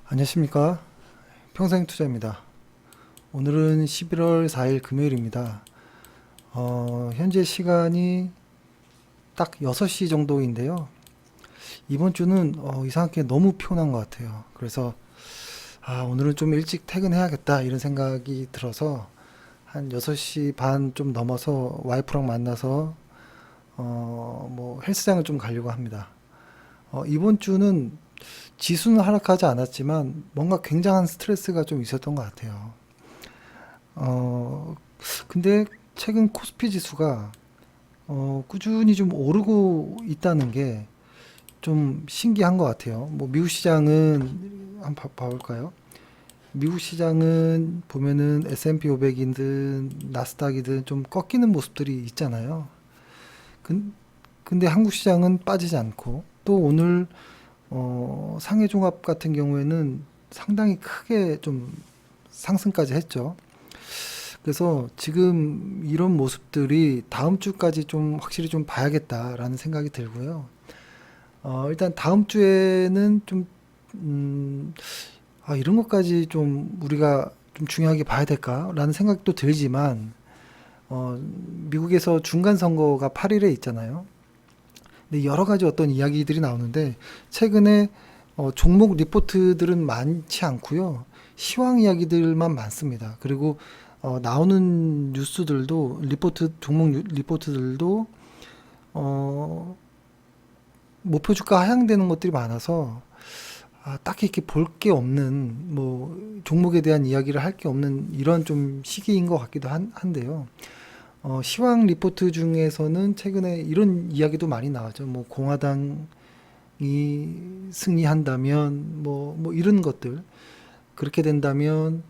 안녕하십니까. 평생투자입니다. 오늘은 11월 4일 금요일입니다. 현재 시간이 딱 6시 정도인데요. 이번 주는 이상하게 너무 피곤한 것 같아요. 그래서 오늘은 좀 일찍 퇴근해야겠다 이런 생각이 들어서 한 6시 반 좀 넘어서 와이프랑 만나서 뭐 헬스장을 좀 가려고 합니다. 이번 주는 지수는 하락하지 않았지만 뭔가 굉장한 스트레스가 좀 있었던 것 같아요. 어, 근데 최근 코스피 지수가 꾸준히 좀 오르고 있다는 게 좀 신기한 것 같아요. 뭐 미국 시장은 한번 봐볼까요? 미국 시장은 보면은 S&P 500이든 나스닥이든 좀 꺾이는 모습들이 있잖아요. 근, 근데 한국 시장은 빠지지 않고 또 오늘 상해 종합 같은 경우에는 상당히 크게 좀 상승까지 했죠. 그래서 지금 이런 모습들이 다음 주까지 좀 확실히 좀 봐야겠다라는 생각이 들고요. 일단 다음 주에는 좀, 음, 이런 것까지 좀 우리가 좀 중요하게 봐야 될까라는 생각도 들지만, 미국에서 중간 선거가 8일에 있잖아요. 근데 여러 가지 어떤 이야기들이 나오는데, 최근에 종목 리포트들은 많지 않고요. 시황 이야기들만 많습니다. 그리고 나오는 뉴스들도 리포트들도 어, 목표 주가 하향되는 것들이 많아서 딱히 이렇게 볼 게 없는 뭐 종목에 대한 이야기를 할 게 없는 이런 좀 시기인 것 같기도 한데요. 시황 리포트 중에서는 최근에 이런 이야기도 많이 나왔죠. 뭐 공화당이 승리한다면 뭐 이런 것들 그렇게 된다면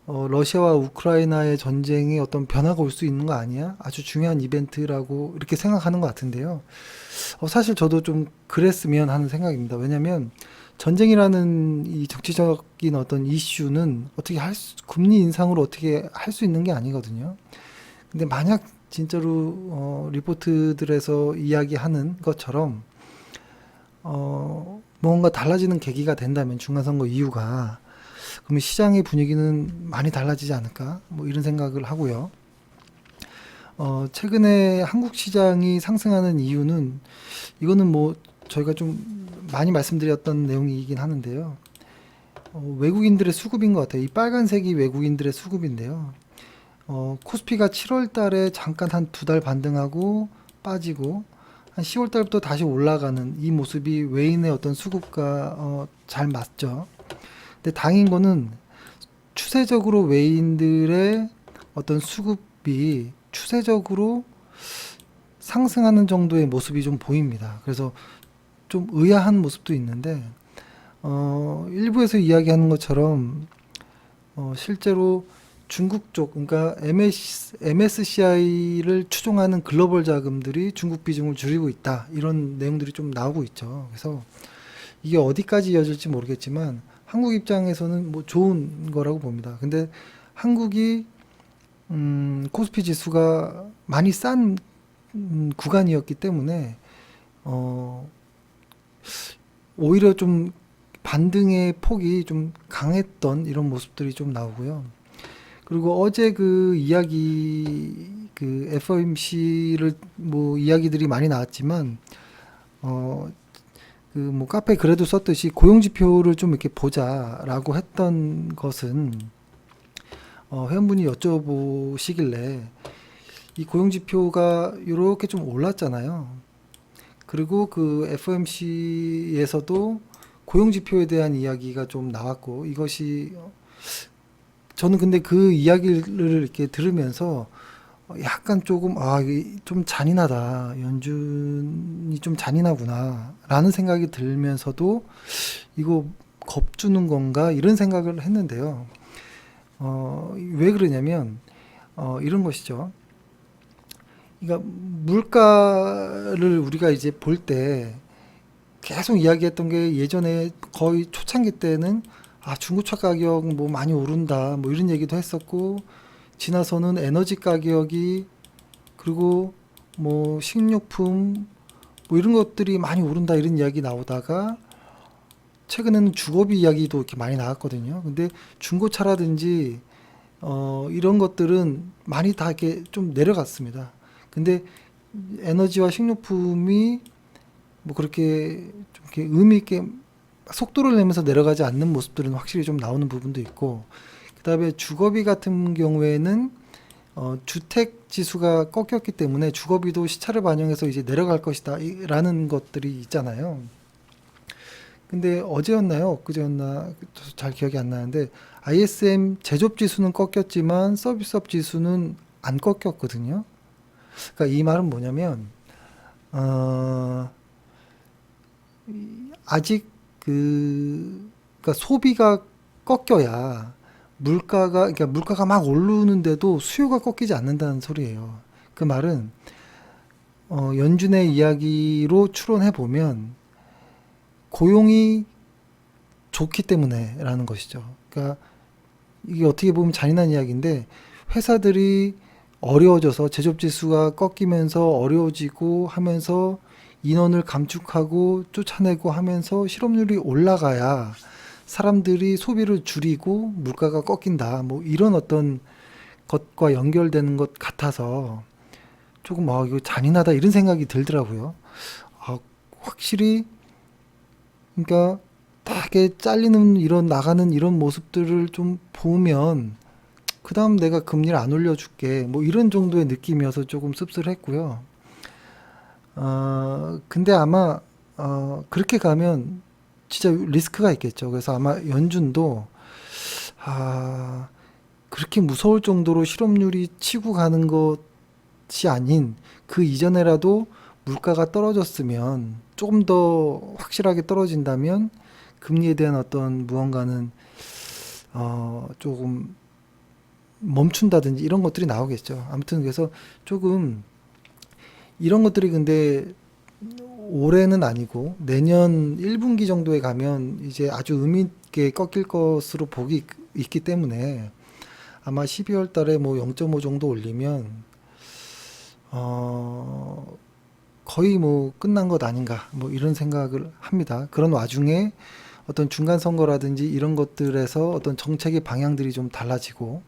러시아와 우크라이나의 전쟁에 어떤 변화가 올 수 있는 거 아니야? 아주 중요한 이벤트라고 이렇게 생각하는 것 같은데요. 사실 저도 좀 그랬으면 하는 생각입니다. 왜냐하면 전쟁이라는 이 정치적인 어떤 이슈는 금리 인상으로 어떻게 할 수 있는 게 아니거든요. 근데 만약 진짜로 리포트들에서 이야기하는 것처럼 뭔가 달라지는 계기가 된다면 중간선거 이유가 그러면 시장의 분위기는 많이 달라지지 않을까? 뭐 이런 생각을 하고요. 최근에 한국 시장이 상승하는 이유는 이거는 뭐 저희가 좀 많이 말씀드렸던 내용이긴 하는데요. 외국인들의 수급인 것 같아요. 이 빨간색이 외국인들의 수급인데요. 코스피가 7월 달에 잠깐 한 두 달 반등하고 빠지고 한 10월 달부터 다시 올라가는 이 모습이 외인의 어떤 수급과 잘 맞죠. 근데 다행인 거는 추세적으로 외인들의 어떤 수급이 추세적으로 상승하는 정도의 모습이 좀 보입니다. 그래서 좀 의아한 모습도 있는데, 일부에서 이야기하는 것처럼, 실제로 중국 쪽, 그러니까 MSCI를 추종하는 글로벌 자금들이 중국 비중을 줄이고 있다. 이런 내용들이 좀 나오고 있죠. 그래서 이게 어디까지 이어질지 모르겠지만, 한국 입장에서는 뭐 좋은 거라고 봅니다. 근데 한국이, 코스피 지수가 많이 싼 구간이었기 때문에, 어, 오히려 좀 반등의 폭이 좀 강했던 이런 모습들이 좀 나오고요. 그리고 어제 그 이야기, 그 FOMC를 뭐 이야기들이 많이 나왔지만, 어, 그 뭐 카페 글에도 썼듯이 고용지표를 좀 이렇게 보자라고 했던 것은, 회원분이 여쭤보시길래 이 고용지표가 이렇게 좀 올랐잖아요. 그리고 그 FOMC에서도 고용지표에 대한 이야기가 좀 나왔고 이것이 저는 근데 그 이야기를 이렇게 들으면서 약간 조금 이게 좀 잔인하다. 연준이 좀 잔인하구나. 라는 생각이 들면서도 이거 겁주는 건가? 이런 생각을 했는데요. 왜 그러냐면 이런 것이죠. 그러니까 물가를 우리가 이제 볼 때 계속 이야기했던 게 예전에 거의 초창기 때는 중고차 가격 뭐 많이 오른다 뭐 이런 얘기도 했었고 지나서는 에너지 가격이 그리고 뭐 식료품 뭐 이런 것들이 많이 오른다 이런 이야기 나오다가 최근에는 주거비 이야기도 이렇게 많이 나왔거든요. 근데 중고차라든지 이런 것들은 많이 다 이렇게 좀 내려갔습니다. 근데 에너지와 식료품이 뭐 그렇게 좀 이렇게 의미 있게 속도를 내면서 내려가지 않는 모습들은 확실히 좀 나오는 부분도 있고, 그다음에 주거비 같은 경우에는 주택 지수가 꺾였기 때문에 주거비도 시차를 반영해서 이제 내려갈 것이다 라는 것들이 있잖아요. 근데 어제였나요? 엊그제였나? 잘 기억이 안 나는데 ISM 제조업 지수는 꺾였지만 서비스업 지수는 안 꺾였거든요. 그러니까 이 말은 뭐냐면 어, 아직 그러니까 소비가 꺾여야 그러니까 물가가 막 오르는데도 수요가 꺾이지 않는다는 소리예요. 그 말은 연준의 이야기로 추론해 보면 고용이 좋기 때문에라는 것이죠. 그러니까 이게 어떻게 보면 잔인한 이야기인데 회사들이 어려워져서 제조업 지수가 꺾이면서 어려워지고 하면서 인원을 감축하고 쫓아내고 하면서 실업률이 올라가야 사람들이 소비를 줄이고 물가가 꺾인다. 뭐 이런 어떤 것과 연결되는 것 같아서 조금 이거 잔인하다 이런 생각이 들더라고요. 아, 확실히 그러니까 다게 잘리는 이런 나가는 이런 모습들을 좀 보면 그다음 내가 금리를 안 올려줄게 뭐 이런 정도의 느낌이어서 조금 씁쓸했고요. 근데 아마 그렇게 가면 진짜 리스크가 있겠죠. 그래서 아마 연준도 아, 그렇게 무서울 정도로 실업률이 치고 가는 것이 아닌 그 이전에라도 물가가 떨어졌으면 조금 더 확실하게 떨어진다면 금리에 대한 어떤 무언가는 조금 멈춘다든지 이런 것들이 나오겠죠. 아무튼 그래서 조금 이런 것들이 근데 올해는 아니고 내년 1분기 정도에 가면 이제 아주 의미 있게 꺾일 것으로 보기 있기 때문에 아마 12월 달에 뭐 0.5 정도 올리면 거의 뭐 끝난 것 아닌가 뭐 이런 생각을 합니다. 그런 와중에 어떤 중간 선거라든지 이런 것들에서 어떤 정책의 방향들이 좀 달라지고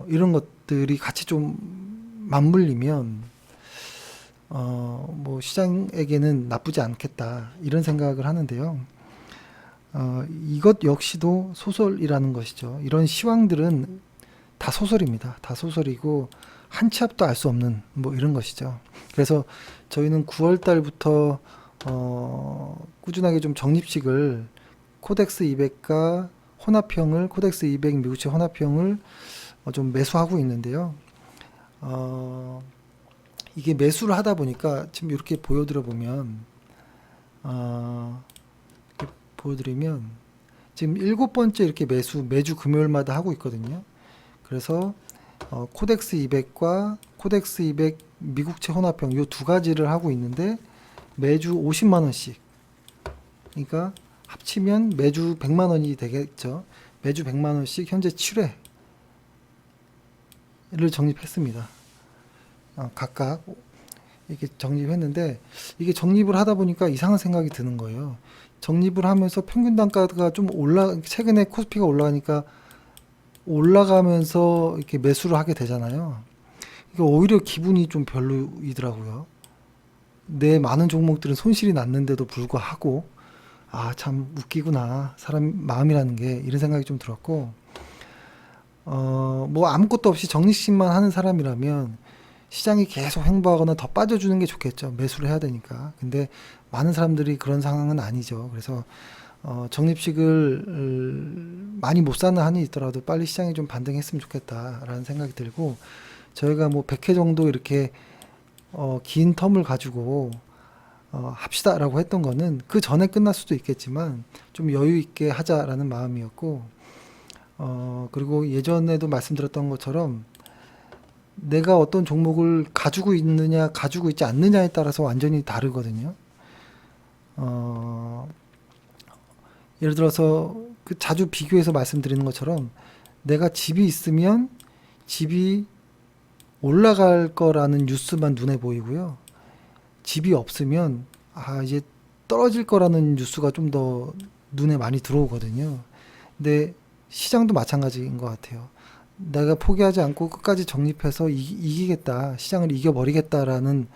이런 것들이 같이 좀 맞물리면 뭐 시장에게는 나쁘지 않겠다 이런 생각을 하는데요. 이것 역시도 소설이라는 것이죠. 이런 시황들은 다 소설입니다. 다 소설이고 한 치 앞도 알 수 없는 뭐 이런 것이죠. 그래서 저희는 9월 달부터 꾸준하게 좀 적립식을 코덱스 200과 혼합형을 코덱스 200 미국채 혼합형을 좀 매수하고 있는데요. 이게 매수를 하다 보니까 지금 이렇게 보여드려 보면 이렇게 보여드리면 지금 7번째 이렇게 매주 금요일마다 하고 있거든요. 그래서 코덱스 200과 코덱스 200 미국채 혼합형 이 두 가지를 하고 있는데 매주 50만 원씩, 그러니까 합치면 매주 100만 원이 되겠죠. 매주 100만 원씩 현재 7회를 적립했습니다. 각각 이렇게 적립했는데 이게 적립을 하다 보니까 이상한 생각이 드는 거예요. 적립을 하면서 평균 단가가 좀 최근에 코스피가 올라가니까 올라가면서 이렇게 매수를 하게 되잖아요. 이게 오히려 기분이 좀 별로이더라고요. 내 많은 종목들은 손실이 났는데도 불구하고 참 웃기구나 사람 마음이라는 게 이런 생각이 좀 들었고 뭐 아무것도 없이 적립식만 하는 사람이라면 시장이 계속 횡보하거나 더 빠져주는 게 좋겠죠. 매수를 해야 되니까. 근데 많은 사람들이 그런 상황은 아니죠. 그래서 적립식을 많이 못 사는 한이 있더라도 빨리 시장이 좀 반등했으면 좋겠다라는 생각이 들고, 저희가 뭐 100회 정도 이렇게 긴 텀을 가지고 합시다라고 했던 거는 그 전에 끝날 수도 있겠지만 좀 여유 있게 하자라는 마음이었고, 그리고 예전에도 말씀드렸던 것처럼 내가 어떤 종목을 가지고 있느냐 가지고 있지 않느냐에 따라서 완전히 다르거든요. 예를 들어서 그 자주 비교해서 말씀드리는 것처럼 내가 집이 있으면 집이 올라갈 거라는 뉴스만 눈에 보이고요. 집이 없으면 이제 떨어질 거라는 뉴스가 좀 더 눈에 많이 들어오거든요. 근데 시장도 마찬가지인 것 같아요. 내가 포기하지 않고 끝까지 정립해서 이기겠다, 시장을 이겨버리겠다라는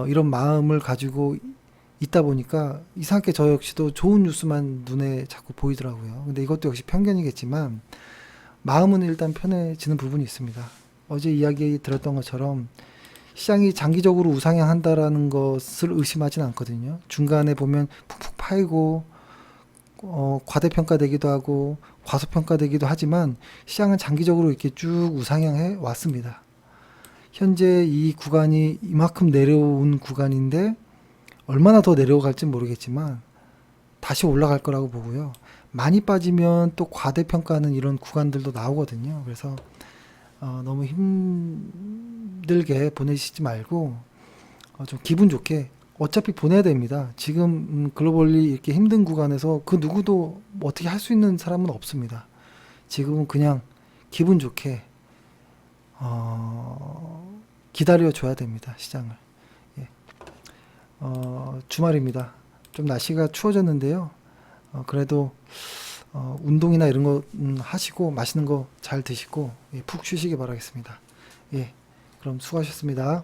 이런 마음을 가지고 있다 보니까 이상하게 저 역시도 좋은 뉴스만 눈에 자꾸 보이더라고요. 근데 이것도 역시 편견이겠지만 마음은 일단 편해지는 부분이 있습니다. 어제 이야기 들었던 것처럼 시장이 장기적으로 우상향한다라는 것을 의심하진 않거든요. 중간에 보면 푹푹 파이고 과대평가되기도 하고 과소평가되기도 하지만 시장은 장기적으로 이렇게 쭉 우상향해 왔습니다. 현재 이 구간이 이만큼 내려온 구간인데 얼마나 더 내려갈지 모르겠지만 다시 올라갈 거라고 보고요. 많이 빠지면 또 과대평가하는 이런 구간들도 나오거든요. 그래서 너무 힘들게 보내시지 말고 좀 기분 좋게, 어차피 보내야 됩니다. 지금 글로벌리 이렇게 힘든 구간에서 그 누구도 뭐 어떻게 할 수 있는 사람은 없습니다. 지금은 그냥 기분 좋게 기다려 줘야 됩니다. 시장을. 예. 주말입니다. 좀 날씨가 추워졌는데요. 그래도 운동이나 이런 거 하시고 맛있는 거 잘 드시고 푹 쉬시기 바라겠습니다. 예. 그럼 수고하셨습니다.